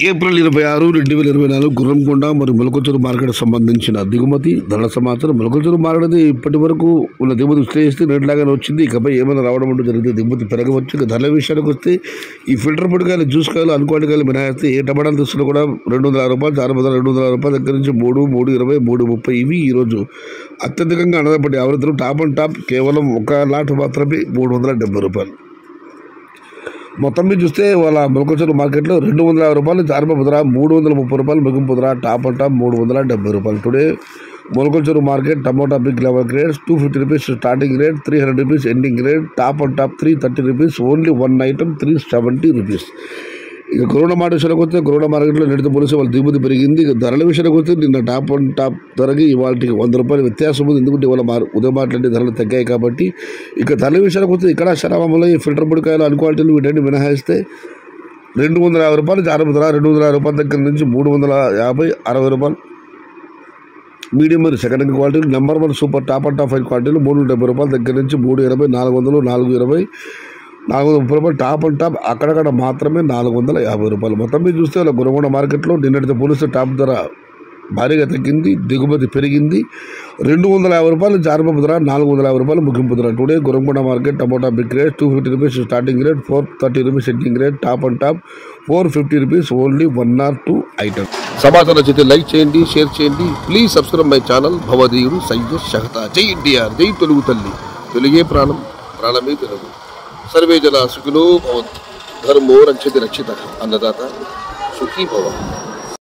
April 26, 2024 Gurramkonda మరియు Molakalchuru market సంబంధించిన దిగుమతి ధరల సమాచారం. మొలకల్చూరు మార్కెట్ ఇప్పటి వరకు ఉన్న దిగుమతి విశ్లేషిస్తే రేట్లాగానే వచ్చింది. ఇకపై ఏమైనా రావడం అంటూ జరిగితే దిగుమతి పెరగవచ్చు. ఇక ధరల విషయానికి వస్తే ఈ ఫిల్టర్ పొడికాయలు, జ్యూస్ కాయలు, అన్క్వాలిటీ మినహాయిస్తే ఏ టమాటాలు తీసుకున్నా కూడా 260 రూపాయలు, 200 రూపాయల దగ్గర నుంచి 3, 320, 330 ఇవి ఈరోజు అత్యధికంగా ఆనందపడే ఆవృత్తులు. టాప్ అండ్ టాప్ కేవలం ఒక లాట్ మాత్రమే 370 రూపాయలు. మొత్తం మీద చూస్తే వాళ్ళ మొలకల్చూరు మార్కెట్లో 250 రూపాయలు ఆరంభ ధర, 330 రూపాయలు ముగింపు ధర, టాప్ అండ్ టాప్ 370 రూపాయలు. Today Molakalmuru market tomato big level grades 250 rupees starting rate, 300 rupees ending rate, top and top 330 rupees, only one item 370 rupees. ఇక కరోనా మాట విషయానికి వస్తే కరోనా మార్కెట్లో నేటితో పోలిసి వాళ్ళ దిగుమతి పెరిగింది. ఇక ధరల విషయానికి వస్తే నిన్న టాప్ అండ్ టాప్ ధరకి ఇవాళకి 100 రూపాయలు వ్యత్యాసం ఉంది. ఎందుకంటే ఇవాళ ఉదయం మాట్లాడే ధరలు తగ్గాయి కాబట్టి. ఇక ధరల విషయానికి వస్తే ఇక్కడ శరామంలో ఈ ఫిల్టర్ పొడికాయలు, అన్క్వాలిటీలు వీటన్ని మినహాయిస్తే 250 రూపాయలు ఆరంభ ధర, 250 రూపాయల దగ్గర నుంచి 350, 60 రూపాయలు మీడియం మరియు సెకండ్ క్వాలిటీలు. Number 1 super top and top 5 క్వాలిటీలు 370 రూపాయల దగ్గర నుంచి 320, 400, 420, 430 రూపాయలు. టాప్ అండ్ టాప్ అక్కడక్కడ మాత్రమే 450 రూపాయలు. మొత్తం మీద చూస్తే వాళ్ళ గురగొండ మార్కెట్లో నిన్నటితో పోలిస్తే టాప్ ధర భారీగా తగ్గింది, దిగుమతి పెరిగింది. 250 రూపాయలు ఆరంభ ధర, 450 రూపాయలు ముగింపు ధర. Today Gurramkonda market tomato big rate 250 rupees starting rate, 430 rupees ending rate, top and top 450 rupees, only 1 or 2 item. సమాచారం నచ్చితే లైక్ చేయండి, షేర్ చేయండి. ప్లీజ్ సబ్స్క్రైబ్ మై ఛానల్ భవదీయుడు సయ్యద్ షహతా. జై ఎన్టీఆర్, జై తెలుగు తల్లి, తెలుగే ప్రాణం, ప్రాణమే తెలుగు. సర్వే జనా సుఖినో భవంతు. ధర్మో రక్షతి రక్షితః. అన్నదాత సుఖీ భవ.